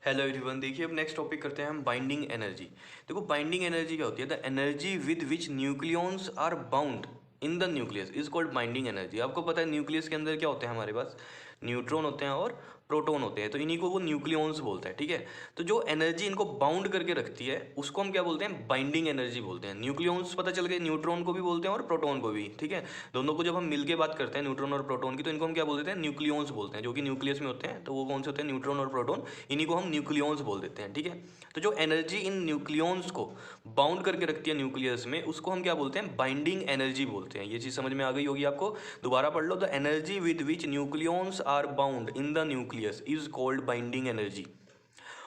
Hello everyone. देखिए अब next topic करते हैं हम बाइंडिंग एनर्जी। देखो बाइंडिंग एनर्जी क्या होती है? The energy with which nucleons are bound in the nucleus is called binding energy. आपको पता है न्यूक्लियस के अंदर क्या होते हैं? हमारे पास न्यूट्रॉन होते हैं और प्रोटॉन होते हैं, तो इन्हीं को वो न्यूक्लियॉन्स बोलते हैं। ठीक है, तो जो एनर्जी इनको बाउंड करके रखती है उसको हम क्या बोलते हैं? बाइंडिंग एनर्जी बोलते हैं। न्यूक्लियॉन्स पता चल गए, न्यूट्रॉन को भी बोलते हैं और प्रोटॉन को भी। ठीक है, दोनों को जब हम मिलके बात करते हैं न्यूट्रॉन और प्रोटॉन की, तो इनको हम क्या बोलते हैं? न्यूक्लियॉन्स बोलते हैं। जो कि न्यूक्लियस में होते हैं, तो वो कौन से होते हैं? न्यूट्रॉन और प्रोटॉन। इन्हीं को हम न्यूक्लियॉन्स बोल देते हैं। ठीक है, तो जो एनर्जी इन न्यूक्लियॉन्स को बाउंड करके रखती है न्यूक्लियस में, उसको हम क्या बोलते हैं? बाइंडिंग एनर्जी बोलते हैं। ये चीज़ समझ में आ गई होगी आपको। दोबारा पढ़ लो। The energy with which nucleons are bound in the nucleus is called binding energy.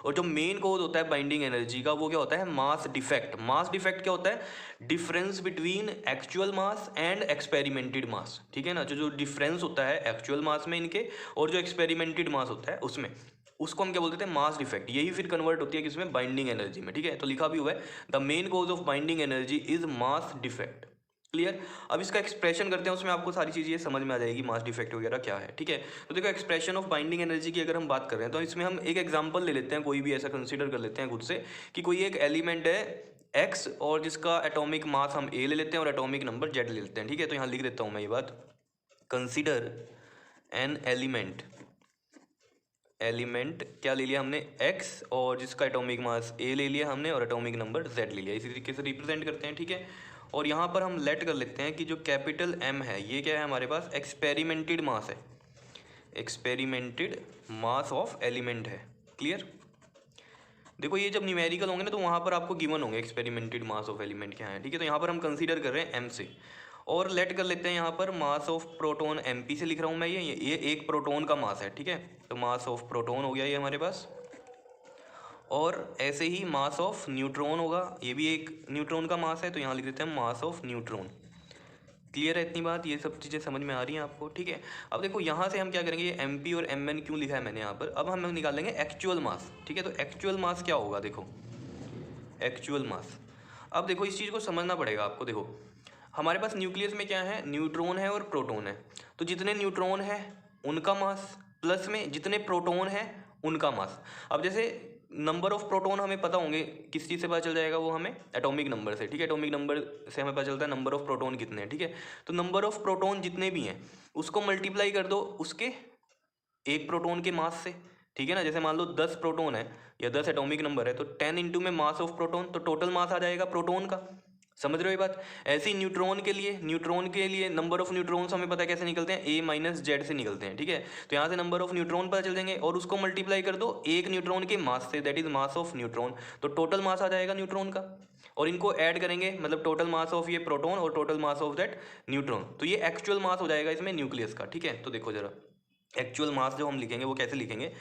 और जो मेन कोड होता है बाइंडिंग एनर्जी का, वो क्या होता है? Mass defect. मास डिफेक्ट क्या होता है? Difference between actual mass and experimented mass. ठीक है ना, जो जो डिफरेंस होता है एक्चुअल मास में इनके और जो एक्सपेरिमेंटेड मास होता है उसमें, उसको हम क्या बोलते हैं? Mass defect. यही फिर कन्वर्ट होती है किसमें? बाइंडिंग एनर्जी में। ठीक है, तो लिखा भी हुआ है the main cause of binding energy is mass defect. Clear? अब इसका एक्सप्रेशन करते हैं, उसमें आपको सारी चीज़ें समझ में आ जाएगी मास डिफेक्ट वगैरह क्या है। ठीक है, तो देखो एक्सप्रेशन ऑफ बाइंडिंग एनर्जी की अगर हम बात कर रहे हैं, तो इसमें हम एक एग्जांपल ले लेते हैं, कोई भी ऐसा कंसीडर कर लेते हैं खुद से कि कोई एक एलिमेंट है एक्स और जिसका एटॉमिक मास हम ए ले लेते हैं और एटॉमिक नंबर जेड ले लेते हैं। ठीक है, तो यहाँ लिख देता हूँ मैं ये बात। Consider an element. एलिमेंट क्या ले लिया हमने? एक्स, और जिसका एटॉमिक मास ए ले लिया हमने और एटॉमिक नंबर जेड ले लिया। इसी तरीके से रिप्रेजेंट करते हैं। ठीक है, और यहाँ पर हम लेट कर लेते हैं कि जो कैपिटल एम है ये क्या है हमारे पास? एक्सपेरिमेंटेड मास है। एक्सपेरिमेंटेड मास ऑफ एलिमेंट है। क्लियर? देखो ये जब न्यूमेरिकल होंगे ना, तो वहाँ पर आपको गिवन होंगे एक्सपेरिमेंटेड मास ऑफ एलिमेंट क्या है। ठीक है, तो यहाँ पर हम कंसीडर कर रहे हैं एम से, और लेट कर लेते हैं यहाँ पर mass of proton M P से लिख रहा हूँ मैं। ये एक प्रोटॉन का मास है। ठीक है, तो मास ऑफ प्रोटॉन हो गया ये हमारे पास, और ऐसे ही मास ऑफ न्यूट्रॉन होगा, ये भी एक न्यूट्रॉन का मास है, तो यहाँ लिख देते हैं मास ऑफ न्यूट्रॉन। क्लियर है इतनी बात? ये सब चीज़ें समझ में आ रही हैं आपको? ठीक है, अब देखो यहाँ से हम क्या करेंगे, ये एम पी और एम एन क्यों लिखा है मैंने यहाँ पर, अब हम निकालेंगे एक्चुअल मास। ठीक है, तो एक्चुअल मास क्या होगा? देखो एक्चुअल मास, अब देखो इस चीज़ को समझना पड़ेगा आपको। देखो हमारे पास न्यूक्लियस में क्या है? न्यूट्रॉन है और प्रोटॉन है। तो जितने न्यूट्रॉन है उनका मास प्लस में जितने प्रोटॉन है उनका मास। अब जैसे नंबर ऑफ प्रोटॉन हमें पता होंगे, किस चीज़ से पता चल जाएगा? वो हमें एटॉमिक नंबर से। ठीक है, एटॉमिक नंबर से हमें पता चलता है नंबर ऑफ प्रोटॉन कितने हैं। ठीक है, तो नंबर ऑफ प्रोटॉन जितने भी हैं उसको मल्टीप्लाई कर दो उसके एक प्रोटॉन के मास से। ठीक है ना, जैसे मान लो 10 प्रोटॉन है या 10 एटॉमिक नंबर है, तो 10 इंटू में मास ऑफ प्रोटॉन, तो टोटल मास आ जाएगा प्रोटॉन का। समझ रहे हो ये बात? ऐसे ही न्यूट्रॉन के लिए नंबर ऑफ न्यूट्रॉन्स हमें पता है कैसे निकलते हैं? ए माइनस जेड से निकलते हैं। ठीक है, तो यहाँ से नंबर ऑफ न्यूट्रॉन पता चल जाएंगे और उसको मल्टीप्लाई कर दो एक न्यूट्रॉन के मास से, that is mass of neutron, तो टोटल मास आ जाएगा न्यूट्रॉन का। और इनको ऐड करेंगे, मतलब टोटल मास ऑफ ये प्रोटॉन और total mass of that neutron, तो ये एक्चुअल मास हो जाएगा इसमें न्यूक्लियस का। ठीक है, तो देखो जरा एक्चुअल मास जो हम लिखेंगे वो कैसे लिखेंगे?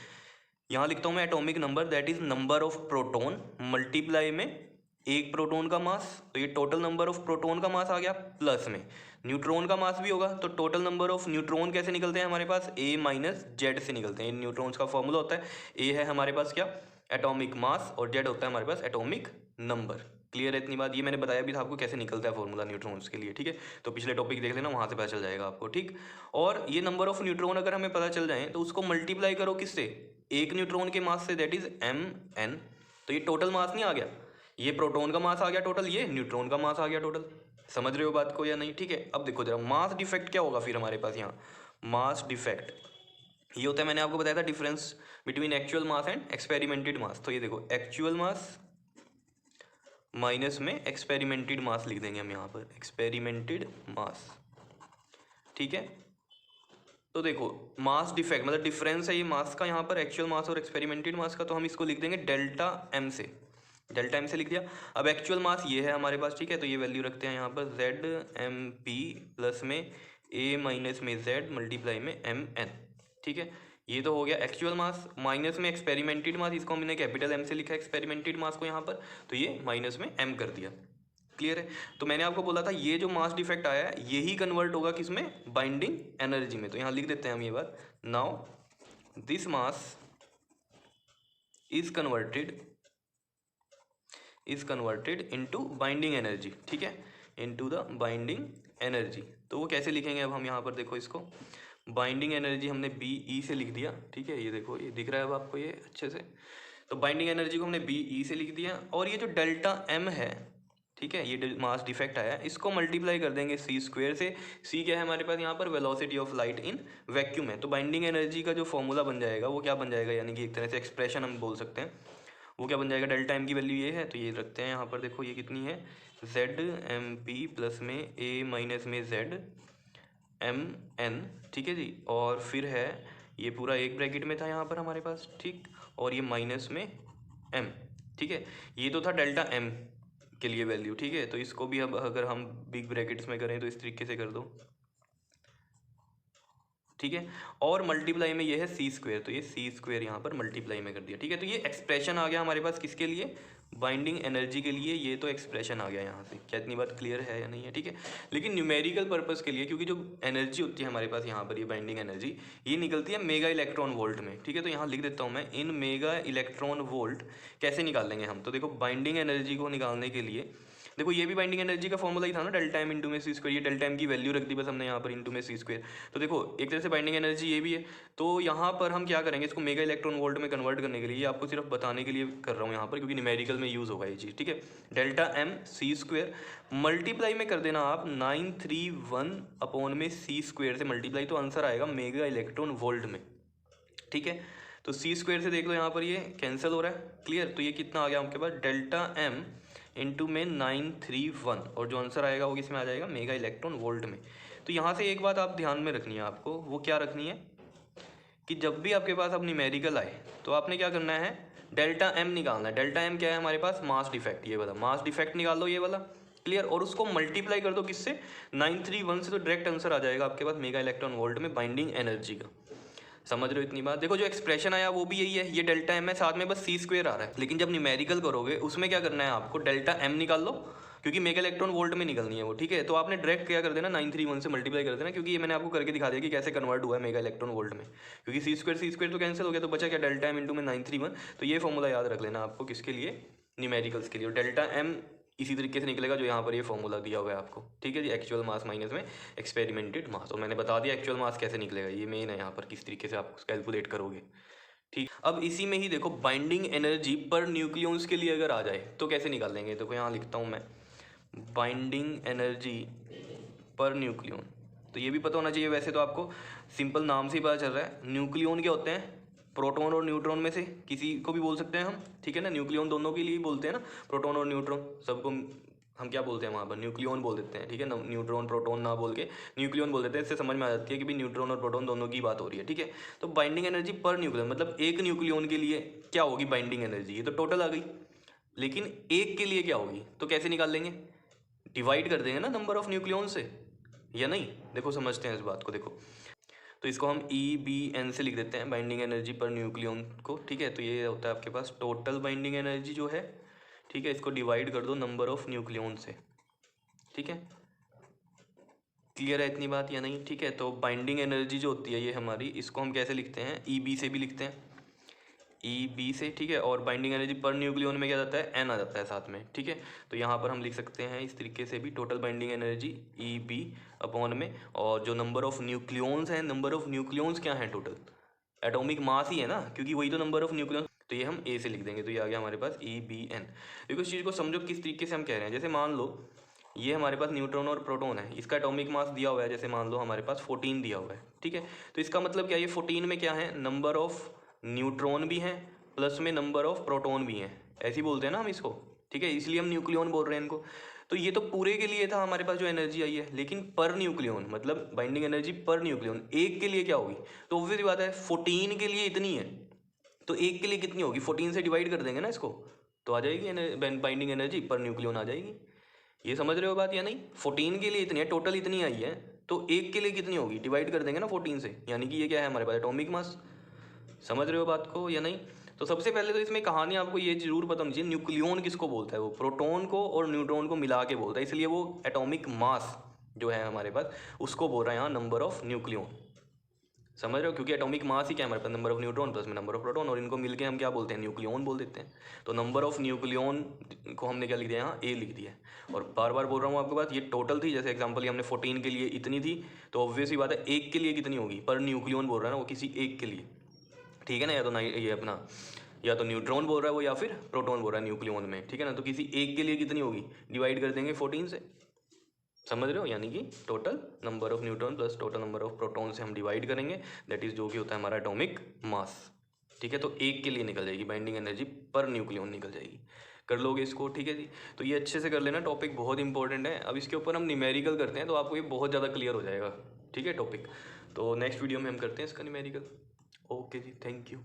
यहाँ लिखता हूँ मैं atomic number, that is number of proton multiply में एक प्रोटॉन का मास, तो ये टोटल नंबर ऑफ प्रोटॉन का मास आ गया, प्लस में न्यूट्रॉन का मास भी होगा, तो टोटल नंबर ऑफ न्यूट्रॉन कैसे निकलते हैं हमारे पास? ए माइनस जेड से निकलते हैं। न्यूट्रॉन्स का फॉर्मूला होता है, ए है हमारे पास क्या? एटॉमिक मास, और जेड होता है हमारे पास एटॉमिक नंबर। क्लियर है इतनी बात? ये मैंने बताया भी था आपको कैसे निकलता है फॉर्मूला न्यूट्रॉन्स के लिए। ठीक है, तो पिछले टॉपिक देख लेना, वहाँ से पता चल जाएगा आपको। ठीक, और ये नंबर ऑफ न्यूट्रॉन अगर हमें पता चल जाए तो उसको मल्टीप्लाई करो किससे? एक न्यूट्रॉन के मास से, दैट इज एम एन। तो ये टोटल मास नहीं आ गया? ये प्रोटॉन का मास आ गया टोटल, ये न्यूट्रॉन का मास आ गया टोटल। समझ रहे हो बात को या नहीं? ठीक है, अब देखो जरा मास डिफेक्ट क्या होगा फिर हमारे पास यहाँ। मास डिफेक्ट ये होता है, मैंने आपको बताया था, difference between actual mass and experimented mass. तो ये देखो एक्चुअल मास माइनस में एक्सपेरिमेंटेड मास लिख देंगे हम यहाँ पर, एक्सपेरिमेंटेड मास। ठीक है, तो देखो मास डिफेक्ट मतलब डिफरेंस है ये मास का यहाँ पर, एक्चुअल मास और एक्सपेरिमेंटेड मास का, तो हम इसको लिख देंगे डेल्टा एम से। डेल्टा एम से लिख दिया। अब एक्चुअल मास ये है हमारे पास। ठीक है, तो ये वैल्यू रखते हैं यहाँ पर जेड एम पी प्लस में ए माइनस में जेड मल्टीप्लाई में एम एन। ठीक है, ये तो हो गया एक्चुअल मास, माइनस में एक्सपेरिमेंटेड मास, इसको हमने कैपिटल एम से लिखा है एक्सपेरिमेंटेड मास को यहाँ पर, तो ये माइनस में एम कर दिया। क्लियर है? तो मैंने आपको बोला था ये जो मास डिफेक्ट आया है यही कन्वर्ट होगा किसमें? बाइंडिंग एनर्जी में। तो यहाँ लिख देते हैं हम ये बात, now this mass is converted into binding energy. ठीक है, इनटू द बाइंडिंग एनर्जी। तो वो कैसे लिखेंगे अब हम यहाँ पर? देखो इसको बाइंडिंग एनर्जी हमने बी ई से लिख दिया। ठीक है, ये देखो ये दिख रहा है अब आपको ये अच्छे से। तो बाइंडिंग एनर्जी को हमने बी ई से लिख दिया, और ये जो डेल्टा एम है, ठीक है, ये मास डिफेक्ट आया, इसको मल्टीप्लाई कर देंगे सी स्क्वेयर से। सी क्या है हमारे पास यहाँ पर, velocity of light in vacuum है। तो बाइंडिंग एनर्जी का जो फॉर्मूला बन जाएगा वो क्या बन जाएगा, यानी कि एक तरह से एक्सप्रेशन हम बोल सकते हैं, वो क्या बन जाएगा, डेल्टा एम की वैल्यू ये है, तो ये रखते हैं यहाँ पर, देखो ये कितनी है, जेड एम पी प्लस में ए माइनस में जेड एम एन, ठीक है जी, और फिर है ये पूरा एक ब्रैकेट में था यहाँ पर हमारे पास, ठीक, और ये माइनस में एम, ठीक है, ये तो था डेल्टा एम के लिए वैल्यू, ठीक है। तो इसको भी अब अगर हम बिग ब्रैकेट्स में करें तो इस तरीके से कर दो, ठीक है, और मल्टीप्लाई में ये है सी स्क्वेयर, तो ये सी स्क्वेयर यहाँ पर मल्टीप्लाई में कर दिया, ठीक है। तो ये एक्सप्रेशन आ गया हमारे पास किसके लिए, बाइंडिंग एनर्जी के लिए, ये तो एक्सप्रेशन आ गया यहाँ से। क्या इतनी बात क्लियर है या नहीं है, ठीक है। लेकिन न्यूमेरिकल पर्पस के लिए, क्योंकि जो एनर्जी होती है हमारे पास यहाँ पर, ये बाइंडिंग एनर्जी, ये निकलती है मेगा इलेक्ट्रॉन वोल्ट में, ठीक है। तो यहाँ लिख देता हूँ मैं, इन मेगा इलेक्ट्रॉन वोल्ट कैसे निकाल लेंगे हम। तो देखो बाइंडिंग एनर्जी को निकालने के लिए, देखो ये भी बाइंडिंग एनर्जी का फॉर्मूला ही था ना, डेल्टा एम इंटू में सी स्क्वायर, ये डेल्टा एम की वैल्यू रख दी बस हमने यहाँ पर इंटू में सी स्क्वायर। तो देखो एक तरह से बाइंडिंग एनर्जी ये भी है, तो यहाँ पर हम क्या करेंगे, इसको मेगा इलेक्ट्रॉन वोल्ट में कन्वर्ट करने के लिए, ये आपको सिर्फ बताने के लिए कर रहा हूँ यहाँ पर, क्योंकि न्यूमेरिकल में यूज़ होगा ये चीज़, ठीक है। Delta M C square multiply में कर देना आप 931 अपॉन में सी स्क्वायर से मल्टीप्लाई, तो आंसर आएगा मेगा इलेक्ट्रॉन वोल्ट में, ठीक है। तो सी स्क्वायर से देख लो यहाँ पर ये कैंसिल हो रहा है, क्लियर। तो ये कितना आ गया आपके पास, डेल्टा एम इंटू में 931, और जो आंसर आएगा वो किस में आ जाएगा, मेगा इलेक्ट्रॉन वोल्ट में। तो यहाँ से एक बात आप ध्यान में रखनी है आपको, वो क्या रखनी है कि जब भी आपके पास अब न्यूमेरिकल आए तो आपने क्या करना है, डेल्टा एम निकालना है। डेल्टा एम क्या है हमारे पास, मास डिफेक्ट, ये वाला मास डिफेक्ट निकाल लो, ये वाला, क्लियर। और उसको मल्टीप्लाई कर दो किससे, 931 से, तो डायरेक्ट आंसर आ जाएगा आपके पास मेगा इलेक्ट्रॉन वोल्ट में बाइंडिंग एनर्जी का। समझ रहे हो इतनी बात। देखो जो एक्सप्रेशन आया वो भी यही है, ये डेल्टा एम है, साथ में बस सी स्क्वायर आ रहा है। लेकिन जब न्यूमेरिकल करोगे उसमें क्या करना है आपको, डेल्टा एम निकाल लो, क्योंकि मेगा इलेक्ट्रॉन वोल्ट में निकलनी है वो, ठीक है। तो आपने डायरेक्ट क्या कर देना, 931 से मल्टीप्लाई कर देना, क्योंकि ये मैंने आपको करके दिखा दिया कि कैसे कन्वर्ट हुआ है मेगा इलेक्ट्रॉन वोल्ट में। क्योंकि सी स्क्वायर तो कैंसिल हो गया, तो बचा क्या, डेल्टा एम इंटू में 931। तो ये फॉर्मूला याद रख लेना आपको, किसके लिए, न्यूमेरिकल्स के लिए। डेल्टा एम इसी तरीके से निकलेगा जो यहाँ पर ये फॉर्मूला दिया हुआ है आपको, ठीक है जी। एक्चुअल मास माइनस में एक्सपेरिमेंटेड मास, और मैंने बता दिया एक्चुअल मास कैसे निकलेगा, ये मेन है यहाँ पर, किस तरीके से आप कैलकुलेट करोगे, ठीक। अब इसी में ही देखो बाइंडिंग एनर्जी पर न्यूक्लियॉन्स के लिए अगर आ जाए तो कैसे निकालेंगे। देखो यहाँ लिखता हूँ मैं, बाइंडिंग एनर्जी पर न्यूक्लियॉन, तो ये भी पता होना चाहिए वैसे तो आपको, सिंपल नाम से ही पता चल रहा है। न्यूक्लियॉन क्या होते हैं, प्रोटॉन और न्यूट्रॉन में से किसी को भी बोल सकते हैं हम, ठीक है ना। न्यूक्लियॉन दोनों के लिए बोलते हैं ना, प्रोटॉन और न्यूट्रॉन, सबको हम क्या बोलते हैं वहाँ पर, न्यूक्लियॉन बोल देते हैं, ठीक है ना। न्यूट्रॉन प्रोटॉन ना बोल के न्यूक्लियॉन बोल देते हैं, इससे समझ में आ जाती है कि भी न्यूट्रॉन और प्रोटॉन दोनों की बात हो रही है, ठीक है। तो बाइंडिंग एनर्जी पर न्यूक्लियन मतलब एक न्यूक्लियॉन के लिए क्या होगी बाइंडिंग एनर्जी, ये तो टोटल आ गई, लेकिन एक के लिए क्या होगी, तो कैसे निकाल लेंगे, डिवाइड कर देंगे ना नंबर ऑफ न्यूक्लियॉन से, या नहीं। देखो समझते हैं इस बात को, देखो तो इसको हम EBN से लिख देते हैं, बाइंडिंग एनर्जी पर न्यूक्लियन को, ठीक है। तो ये होता है आपके पास टोटल बाइंडिंग एनर्जी जो है, ठीक है। इसको डिवाइड कर दो नंबर ऑफ न्यूक्लियन से, ठीक है। क्लियर है इतनी बात या नहीं, ठीक है। तो बाइंडिंग एनर्जी जो होती है ये हमारी, इसको हम कैसे लिखते हैं, EB से भी लिखते हैं, EB से, ठीक है। और बाइंडिंग एनर्जी पर न्यूक्लियन में क्या जाता है, N आ जाता है साथ में, ठीक है। तो यहाँ पर हम लिख सकते हैं इस तरीके से भी, total binding energy EB upon में, और जो नंबर ऑफ न्यूक्लियॉन्स हैं, नंबर ऑफ न्यूक्लियॉन्स क्या है टोटल, एटॉमिक मास ही है ना, क्योंकि वही तो नंबर ऑफ न्यूक्लियॉन्स, तो ये हम A से लिख देंगे। तो ये आ गया हमारे पास EBN। देखो इस चीज़ को समझो किस तरीके से हम कह रहे हैं। जैसे मान लो ये हमारे पास न्यूट्रॉन और प्रोटॉन है, इसका एटॉमिक मास दिया हुआ है, जैसे मान लो हमारे पास 14 दिया हुआ है, ठीक है। तो इसका मतलब क्या, ये 14 में क्या है, नंबर ऑफ न्यूट्रॉन भी हैं प्लस में नंबर ऑफ प्रोटॉन भी हैं, ऐसे ही बोलते हैं ना हम इसको, ठीक है। इसलिए हम न्यूक्लियॉन बोल रहे हैं इनको। तो ये तो पूरे के लिए था हमारे पास जो एनर्जी आई है, लेकिन पर न्यूक्लियॉन मतलब बाइंडिंग एनर्जी पर न्यूक्लियॉन एक के लिए क्या होगी, तो ऑब्वियस बात है 14 के लिए इतनी है, तो एक के लिए कितनी होगी, 14 से डिवाइड कर देंगे ना इसको, तो आ जाएगी बाइंडिंग एनर्जी पर न्यूक्लियॉन आ जाएगी। ये समझ रहे हो बात या नहीं। 14 के लिए इतनी है, टोटल इतनी आई है, तो एक के लिए कितनी होगी, डिवाइड कर देंगे ना 14 से, यानी कि ये क्या है हमारे पास एटॉमिक मास। समझ रहे हो बात को या नहीं। तो सबसे पहले तो इसमें कहानी आपको ये जरूर पता होनी चाहिए, न्यूक्लियॉन किसको बोलता है, वो प्रोटॉन को और न्यूट्रॉन को मिला के बोलता है, इसलिए वो एटॉमिक मास जो है हमारे पास उसको बोल रहा है यहाँ नंबर ऑफ न्यूक्लियॉन। समझ रहे हो, क्योंकि एटॉमिक मास ही क्या है हमारे पास, नंबर ऑफ न्यूट्रॉन प्लस में नंबर ऑफ प्रोटॉन, और इनको मिलके हम क्या बोलते हैं, न्यूक्लियॉन बोल देते हैं। तो नंबर ऑफ न्यूक्लियॉन को हमने क्या लिख दिया यहाँ, A लिख दिया है। और बार बार बोल रहा हूँ आपके पास, ये टोटल थी, जैसे एग्जांपल ये हमने 14 के लिए इतनी थी, तो ऑब्वियस ही बात है एक के लिए कितनी होगी, पर न्यूक्लियॉन बोल रहा है ना वो, किसी एक के लिए, ठीक है ना। या तो ये अपना या तो न्यूट्रॉन बोल रहा है वो या फिर प्रोटॉन बोल रहा है न्यूक्लियन में, ठीक है ना। तो किसी एक के लिए कितनी होगी, डिवाइड कर देंगे 14 से, समझ रहे हो, यानी कि total number of neutron plus total number of proton से हम डिवाइड करेंगे, दैट इज जो कि होता है हमारा एटॉमिक मास, ठीक है। तो एक के लिए निकल जाएगी बाइंडिंग एनर्जी पर न्यूक्लियन निकल जाएगी, कर लोगे इसको, ठीक है जी। तो ये अच्छे से कर लेना, टॉपिक बहुत इंपॉर्टेंट है। अब इसके ऊपर हम न्यूमेरिकल करते हैं तो आपको ये बहुत ज़्यादा क्लियर हो जाएगा, ठीक है टॉपिक। तो नेक्स्ट वीडियो में हम करते हैं इसका न्यूमेरिकल। ओके जी, थैंक यू।